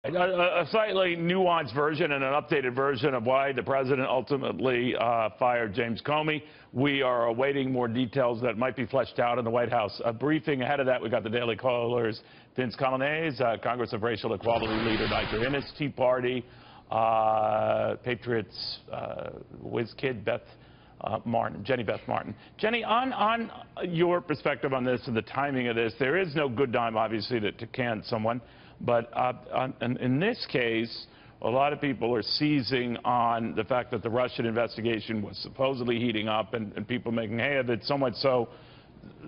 A slightly nuanced version and an updated version of why the president ultimately fired James Comey. We are awaiting more details that might be fleshed out in the White House. A briefing ahead of that, we got the Daily Caller's Coglianese, Congress of Racial Equality leader Niger Innis, Tea Party, Patriots whiz kid Beth Martin, Beth Martin. Jenny, on your perspective on this and the timing of this, there is no good time, obviously, to can someone. But in this case, a lot of people are seizing on the fact that the Russian investigation was supposedly heating up and people making hay of it, so much so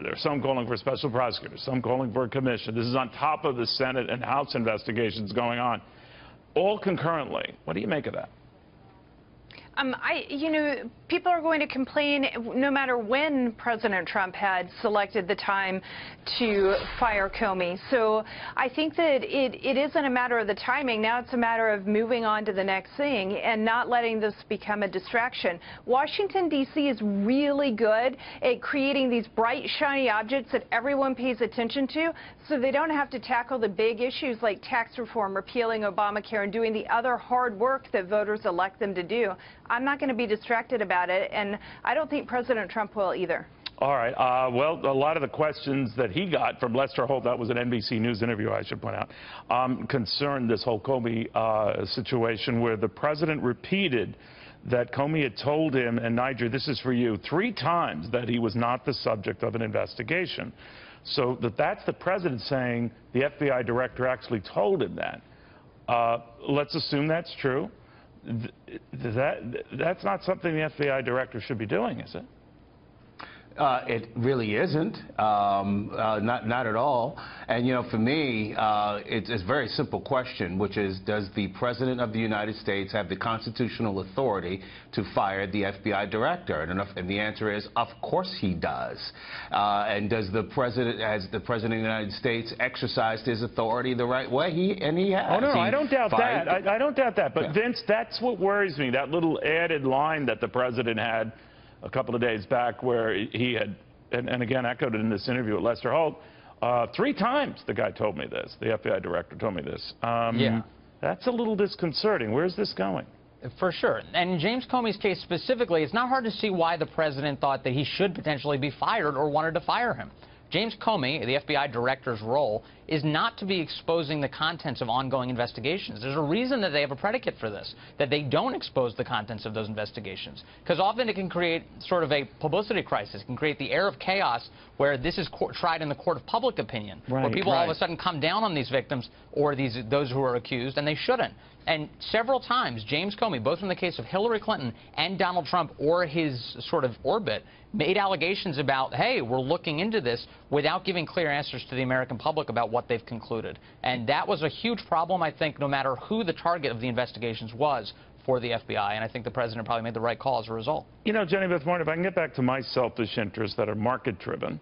there's some calling for a special prosecutor, some calling for a commission. This is on top of the Senate and House investigations going on, all concurrently. What do you make of that? People are going to complain no matter when President Trump had selected the time to fire Comey. So I think that it isn't a matter of the timing. Now it's a matter of moving on to the next thing and not letting this become a distraction. Washington, D.C. is really good at creating these bright, shiny objects that everyone pays attention to, so they don't have to tackle the big issues like tax reform, repealing Obamacare, and doing the other hard work that voters elect them to do. I'm not going to be distracted about it, and I don't think President Trump will either. All right. Well, a lot of the questions that he got from Lester Holt, that was an NBC News interview, I should point out, concerned this whole Comey situation where the president repeated that Comey had told him, and Niger, this is for you, 3 times that he was not the subject of an investigation. So that's the president saying the FBI director actually told him that. Let's assume that's true. That's not something the FBI director should be doing, is it? It really isn't, not at all. And, you know, for me, it's a very simple question, which is, does the President of the United States have the constitutional authority to fire the FBI director? And the answer is, of course he does. And has the President of the United States exercised his authority the right way? He has. Oh, no, I don't doubt that. I don't doubt that. But, yeah. Vince, that's what worries me, that little added line that the President had a couple of days back where he had, and again echoed it in this interview with Lester Holt, 3 times the guy told me this, the FBI director told me this. Yeah. That's a little disconcerting. Where's this going? For sure. And in James Comey's case specifically, it's not hard to see why the president thought that he should potentially be fired or wanted to fire him. James Comey, the FBI director's role, is not to be exposing the contents of ongoing investigations. There's a reason that they have a predicate for this, that they don't expose the contents of those investigations. Because often it can create sort of a publicity crisis. It can create the air of chaos where this is tried in the court of public opinion, where people all of a sudden come down on these victims or those who are accused, and they shouldn't. And several times, James Comey, both in the case of Hillary Clinton and Donald Trump or his sort of orbit, made allegations about, hey, we're looking into this, without giving clear answers to the American public about what they've concluded. And that was a huge problem, I think, no matter who the target of the investigations was for the FBI. And I think the president probably made the right call as a result. You know, Jenny Beth Martin, if I can get back to my selfish interests that are market-driven,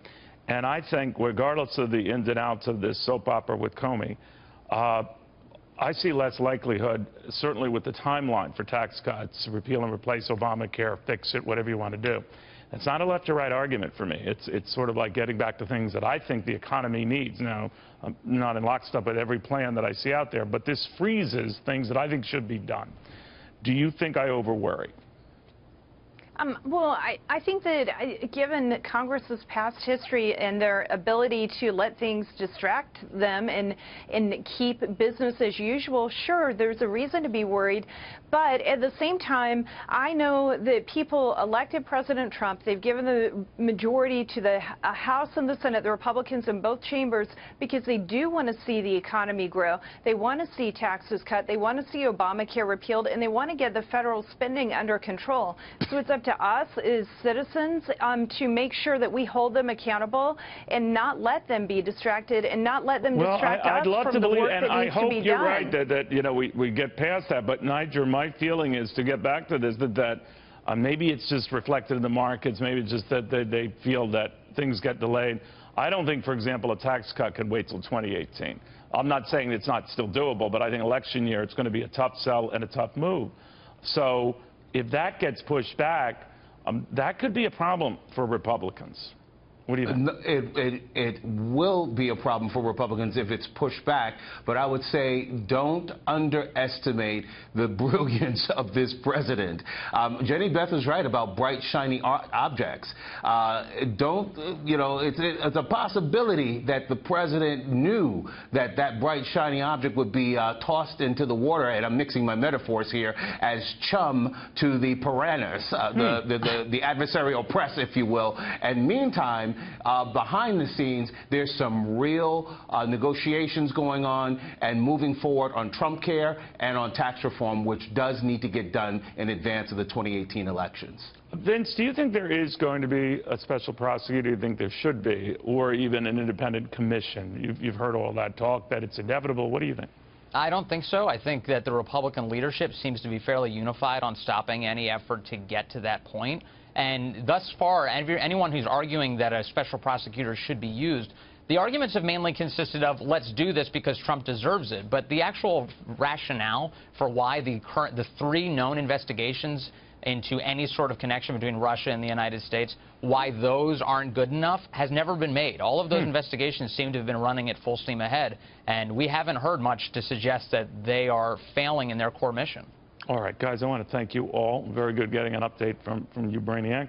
and I think regardless of the ins and outs of this soap opera with Comey, I see less likelihood, certainly with the timeline for tax cuts, repeal and replace Obamacare, fix it, whatever you want to do. It's not a left or right argument for me. It's sort of like getting back to things that I think the economy needs. Now, I'm not in lockstep with every plan that I see out there, but this freezes things that I think should be done. Do you think I overworry? Well, I think that given Congress's past history and their ability to let things distract them and keep business as usual, sure, there's a reason to be worried. But at the same time, I know that people elected President Trump. They've given the majority to the House and the Senate, the Republicans in both chambers, because they do want to see the economy grow. They want to see taxes cut. They want to see Obamacare repealed, and they want to get the federal spending under control. So it's up to us as citizens to make sure that we hold them accountable and not let them be distracted and not let them distract us from the work that needs to be done. And I hope you're right that you know, we get past that. But Niger, my feeling is, to get back to this, that maybe it's just reflected in the markets. Maybe it's just that they feel that things get delayed. I don't think, for example, a tax cut can wait till 2018. I'm not saying it's not still doable, but I think election year, it's going to be a tough sell and a tough move. So if that gets pushed back, that could be a problem for Republicans. What do you think? It will be a problem for Republicans if it's pushed back, but I would say don't underestimate the brilliance of this president. Jenny Beth is right about bright, shiny objects. It's a possibility that the president knew that that bright, shiny object would be tossed into the water, and I'm mixing my metaphors here, as chum to the piranhas, the adversarial press, if you will. And meantime, behind the scenes, there's some real negotiations going on and moving forward on Trump care and on tax reform, which does need to get done in advance of the 2018 elections. Vince, do you think there is going to be a special prosecutor? Do you think there should be, or even an independent commission? You've heard all that talk, that it's inevitable. What do you think? I don't think so. I think that the Republican leadership seems to be fairly unified on stopping any effort to get to that point. And thus far, anyone who's arguing that a special prosecutor should be used, the arguments have mainly consisted of, let's do this because Trump deserves it. But the actual rationale for why the 3 known investigations into any sort of connection between Russia and the United States, why those aren't good enough, has never been made. All of those investigations seem to have been running at full steam ahead, and we haven't heard much to suggest that they are failing in their core mission. All right, guys, I want to thank you all. Very good getting an update from you brainiacs.